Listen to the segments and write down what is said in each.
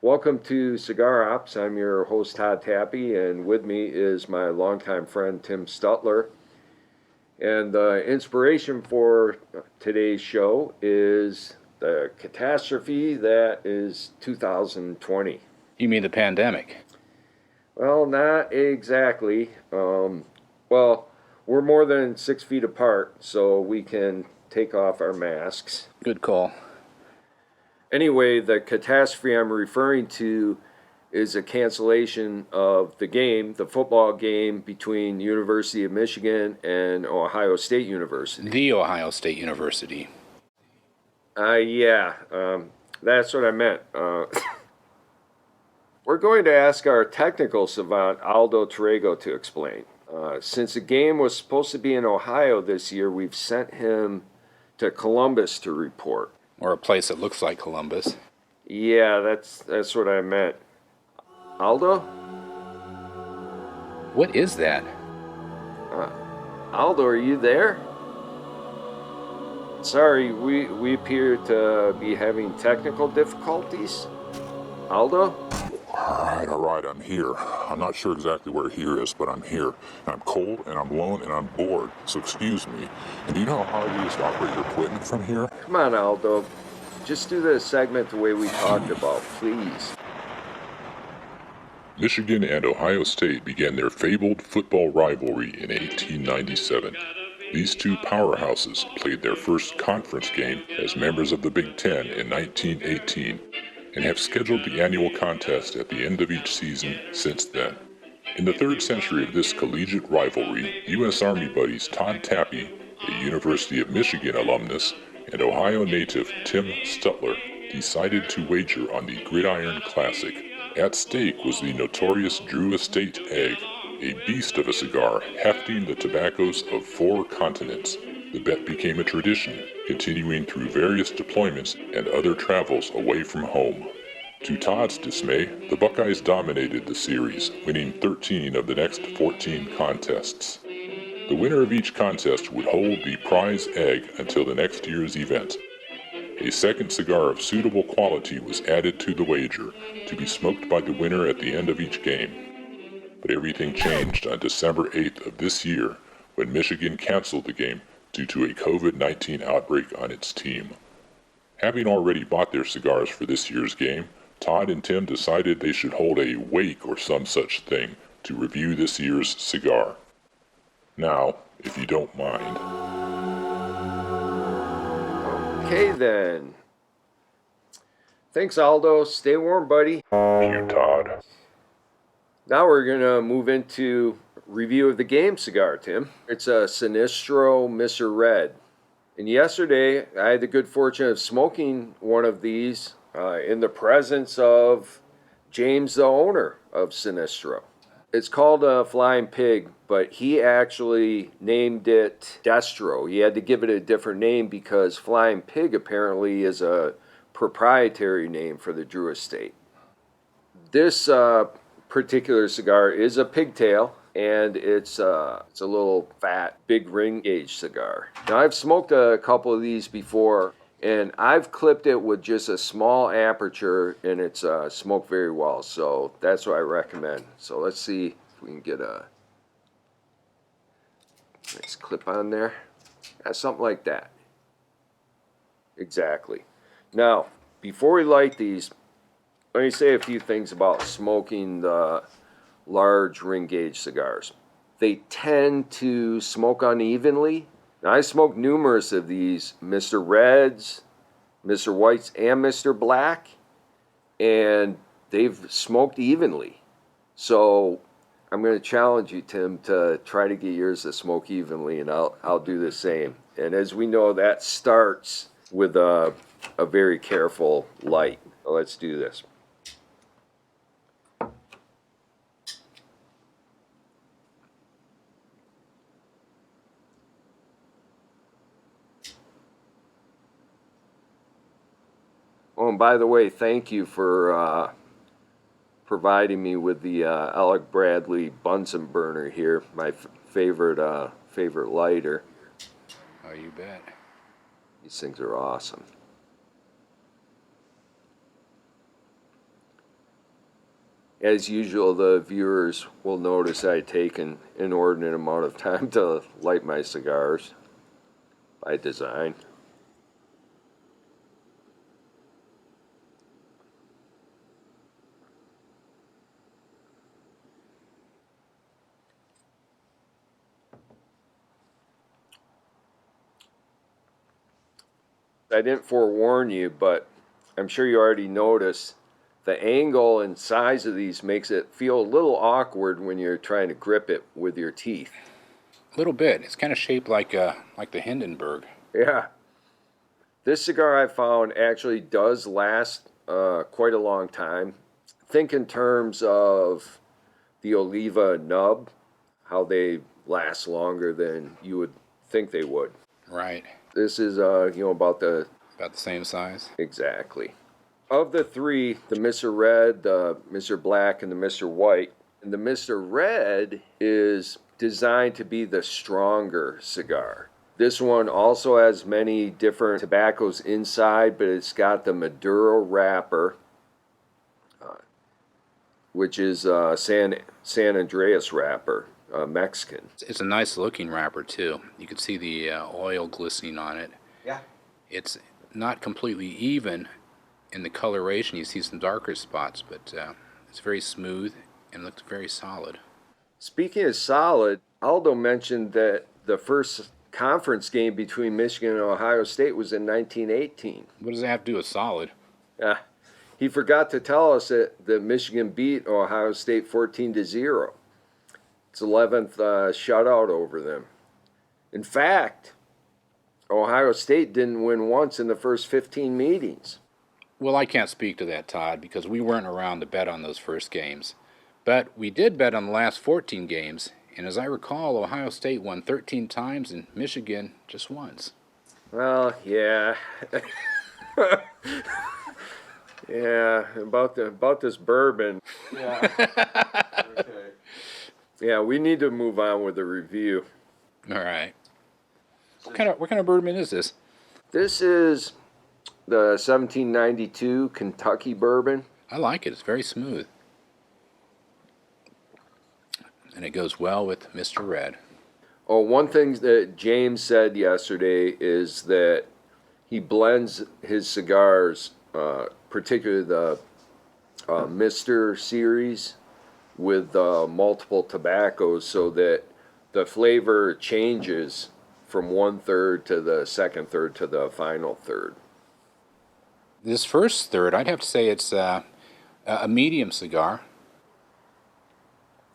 Welcome to Cigar Ops. I'm your host, Todd Tappe, and with me is my longtime friend, Tim Stutler. And the inspiration for today's show is the catastrophe that is 2020. You mean the pandemic? Well, not exactly. Well, we're more than 6 feet apart, so we can take off our masks. Good call. Anyway, the catastrophe I'm referring to is a cancellation of the game, the football game between University of Michigan and Ohio State University. The Ohio State University. Yeah, that's what I meant. We're going to ask our technical savant, Aldo Torrego, to explain. Since the game was supposed to be in Ohio this year, we've sent him to Columbus to report. Or a place that looks like Columbus. Yeah, that's what I meant. Aldo? What is that? Aldo, are you there? Sorry, we appear to be having technical difficulties. Aldo? All right, I'm here. I'm not sure exactly where here is, but I'm here. And I'm cold, and I'm alone, and I'm bored, so excuse me. And do you know how hard it is to operate your equipment from here? Come on, Aldo. Just do the segment the way we talked about, please. Michigan and Ohio State began their fabled football rivalry in 1897. These two powerhouses played their first conference game as members of the Big Ten in 1918 and have scheduled the annual contest at the end of each season since then. In the 3rd century of this collegiate rivalry, U.S. Army buddies Todd Tappe, a University of Michigan alumnus, and Ohio native Tim Stutler decided to wager on the Gridiron Classic. At stake was the notorious Drew Estate Egg, a beast of a cigar hefting the tobaccos of 4 continents. The bet became a tradition, continuing through various deployments and other travels away from home. To Todd's dismay, the Buckeyes dominated the series, winning 13 of the next 14 contests. The winner of each contest would hold the prize egg until the next year's event. A second cigar of suitable quality was added to the wager, to be smoked by the winner at the end of each game. But everything changed on December 8th of this year, when Michigan canceled the game due to a COVID-19 outbreak on its team. Having already bought their cigars for this year's game, Todd and Tim decided they should hold a wake or some such thing to review this year's cigar. Now, if you don't mind. Okay, then. Thanks, Aldo. Stay warm, buddy. Thank you, Todd. Now we're going to move into review of the game cigar, Tim. It's a Sinistro Mr. Red. And yesterday, I had the good fortune of smoking one of these in the presence of James, the owner of Sinistro. It's called a Flying Pig, but he actually named it Destro. He had to give it a different name because Flying Pig apparently is a proprietary name for the Drew Estate. This particular cigar is a pigtail, and it's a little fat, big ring gauge cigar. Now, I've smoked a couple of these before, and I've clipped it with just a small aperture, and it's smoked very well, so that's what I recommend. So let's see if we can get a nice clip on there. Yeah, something like that. Exactly. Now, before we light these, let me say a few things about smoking the large ring gauge cigars. They tend to smoke unevenly. Now, I smoked numerous of these, Mr. Reds, Mr. Whites, and Mr. Black, and they've smoked evenly. So I'm going to challenge you, Tim, to try to get yours to smoke evenly, and I'll do the same. And as we know, that starts with a very careful light. So let's do this. Oh, and by the way, thank you for providing me with the Alec Bradley Bunsen burner here, my favorite lighter. Oh, you bet. These things are awesome. As usual, the viewers will notice I take an inordinate amount of time to light my cigars by design. I didn't forewarn you, but I'm sure you already noticed the angle and size of these makes it feel a little awkward when you're trying to grip it with your teeth. A little bit. It's kind of shaped like the Hindenburg. Yeah. This cigar I found actually does last quite a long time. Think in terms of the Oliva nub, how they last longer than you would think they would. Right. This is, about the... About the same size. Exactly. Of the three, the Mr. Red, the Mr. Black, and the Mr. White, and the Mr. Red is designed to be the stronger cigar. This one also has many different tobaccos inside, but it's got the Maduro wrapper, which is San Andreas wrapper, Mexican. It's a nice looking wrapper too. You can see the oil glistening on it. Yeah. It's not completely even in the coloration. You see some darker spots, but it's very smooth and looks very solid. Speaking of solid, Aldo mentioned that the first conference game between Michigan and Ohio State was in 1918. What does that have to do with solid? He forgot to tell us that Michigan beat Ohio State 14-0. It's 11th shutout over them. In fact, Ohio State didn't win once in the first 15 meetings. Well, I can't speak to that, Todd, because we weren't around to bet on those first games. But we did bet on the last 14 games, and as I recall, Ohio State won 13 times and Michigan just once. Well, yeah. Yeah, about this bourbon. Yeah. Okay. Yeah, we need to move on with the review. All right. What kind of bourbon is this? This is the 1792 Kentucky bourbon. I like it. It's very smooth. And it goes well with Mr. Red. Oh, one thing that James said yesterday is that he blends his cigars, particularly the Mr. series, with multiple tobaccos so that the flavor changes from 1/3 to the second third to the final third. This first third, I'd have to say it's a medium cigar.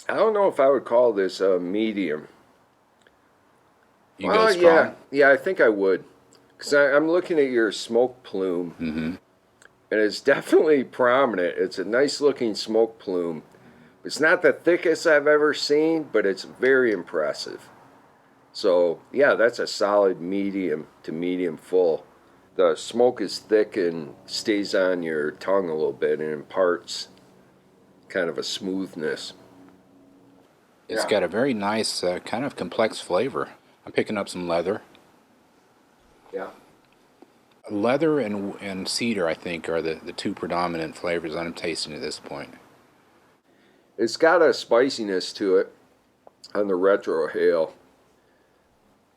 I don't know if I would call this a medium. You go strong? Yeah, I think I would. Because I'm looking at your smoke plume, and it's definitely prominent. It's a nice looking smoke plume. It's not the thickest I've ever seen, but it's very impressive. So, yeah, that's a solid medium to medium full. The smoke is thick and stays on your tongue a little bit and imparts kind of a smoothness. It's got a very nice, kind of complex flavor. I'm picking up some leather. Yeah. Leather and cedar, I think, are the two predominant flavors I'm tasting at this point. It's got a spiciness to it on the retrohale.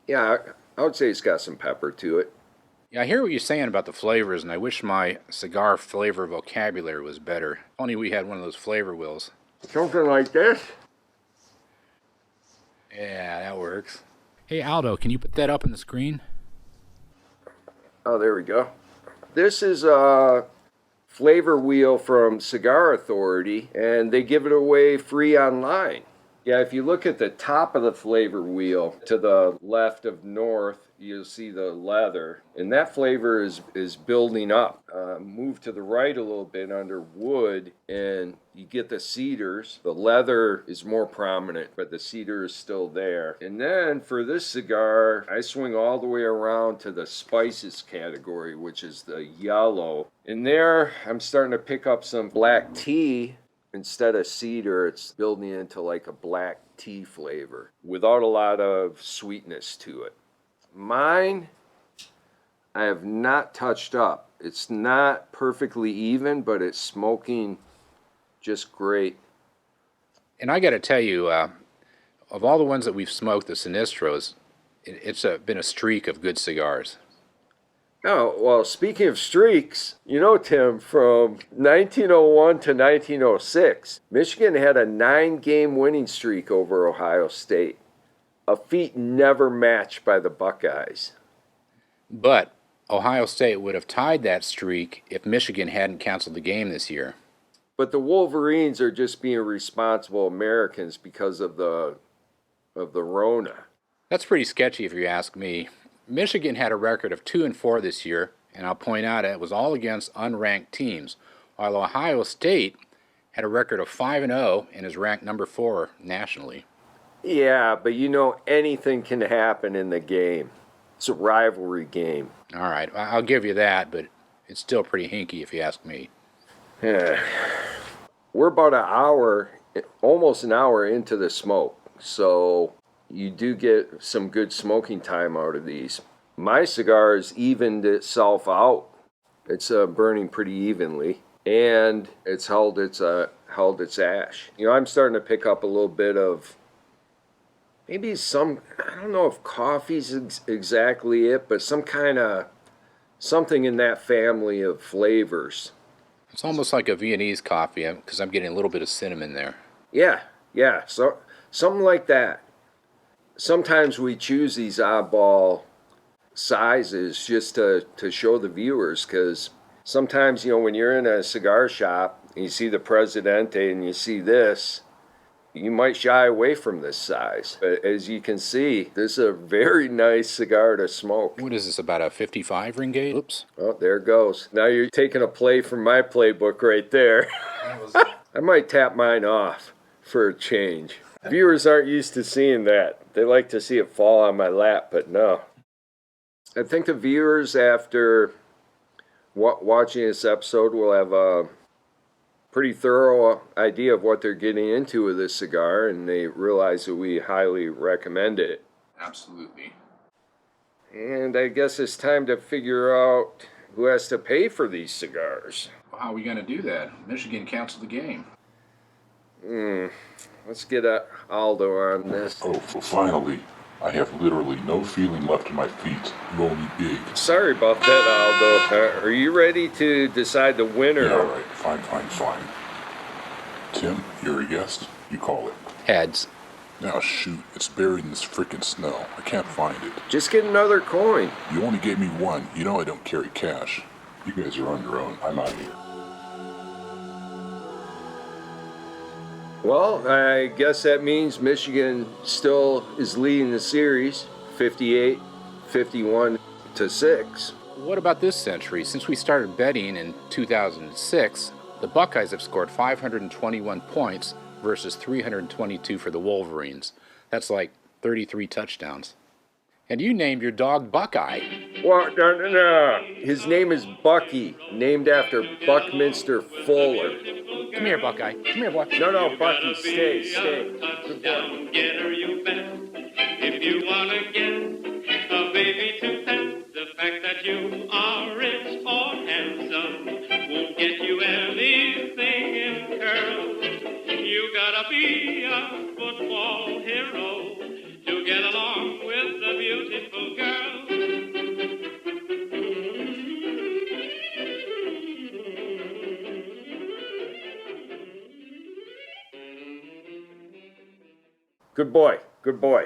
Yeah, I would say it's got some pepper to it. Yeah, I hear what you're saying about the flavors, and I wish my cigar flavor vocabulary was better. If only we had one of those flavor wheels. Something like this? Yeah, that works. Hey, Aldo, can you put that up on the screen? Oh, there we go. This is a flavor wheel from Cigar Authority, and they give it away free online. Yeah, if you look at the top of the flavor wheel to the left of north, you'll see the leather, and that flavor is building up. Move to the right a little bit under wood, and you get the cedars. The leather is more prominent, but the cedar is still there. And then for this cigar, I swing all the way around to the spices category, which is the yellow. And there, I'm starting to pick up some black tea. Instead of cedar, it's building into like a black tea flavor without a lot of sweetness to it. Mine, I have not touched up. It's not perfectly even, but it's smoking just great. And I got to tell you, of all the ones that we've smoked, the Sinistros, it's been a streak of good cigars. Oh, well, speaking of streaks, Tim, from 1901 to 1906, Michigan had a 9-game winning streak over Ohio State, a feat never matched by the Buckeyes. But Ohio State would have tied that streak if Michigan hadn't canceled the game this year. But the Wolverines are just being responsible Americans because of the Rona. That's pretty sketchy if you ask me. Michigan had a record of 2-4 this year, and I'll point out it was all against unranked teams, while Ohio State had a record of 5-0 and is ranked number 4 nationally. Yeah, but anything can happen in the game. It's a rivalry game. All right, I'll give you that, but it's still pretty hinky if you ask me. We're about almost an hour into the smoke, so you do get some good smoking time out of these. My cigar has evened itself out. It's burning pretty evenly, and it's held its ash. I'm starting to pick up a little bit of maybe some, I don't know if coffee's exactly it, but some kind of something in that family of flavors. It's almost like a Viennese coffee because I'm getting a little bit of cinnamon there. Yeah, so something like that. Sometimes we choose these oddball sizes just to show the viewers, because sometimes, when you're in a cigar shop and you see the Presidente and you see this, you might shy away from this size. But as you can see, this is a very nice cigar to smoke. What is this, about a 55 Ringate? Oops. Oh, there it goes. Now you're taking a play from my playbook right there. I might tap mine off for a change. Viewers aren't used to seeing that. They like to see it fall on my lap, but no. I think the viewers, after watching this episode, will have a pretty thorough idea of what they're getting into with this cigar, and they realize that we highly recommend it. Absolutely. And I guess it's time to figure out who has to pay for these cigars. Well, how are we going to do that? Michigan canceled the game. Let's get Aldo on this. Oh, finally. I have literally no feeling left in my feet. You owe me big. Sorry about that, Aldo. Are you ready to decide the winner? Yeah, all right. Fine. Tim, you're a guest. You call it. Heads. Now shoot, it's buried in this frickin' snow. I can't find it. Just get another coin. You only gave me one. You know I don't carry cash. You guys are on your own. I'm out of here. Well, I guess that means Michigan still is leading the series, 58-51 to 6. What about this century? Since we started betting in 2006, the Buckeyes have scored 521 points versus 322 for the Wolverines. That's like 33 touchdowns. And you named your dog Buckeye. Well, no. His name is Bucky, named after Buckminster Fuller. Come here, Buckeye. Come here, boy. No, Bucky, stay. Touchdown getter, you bet. If you want to get a baby to pet, the fact that you are rich or handsome won't get you anything in curls. You gotta be a football hero to get along with the beautiful girl. Good boy.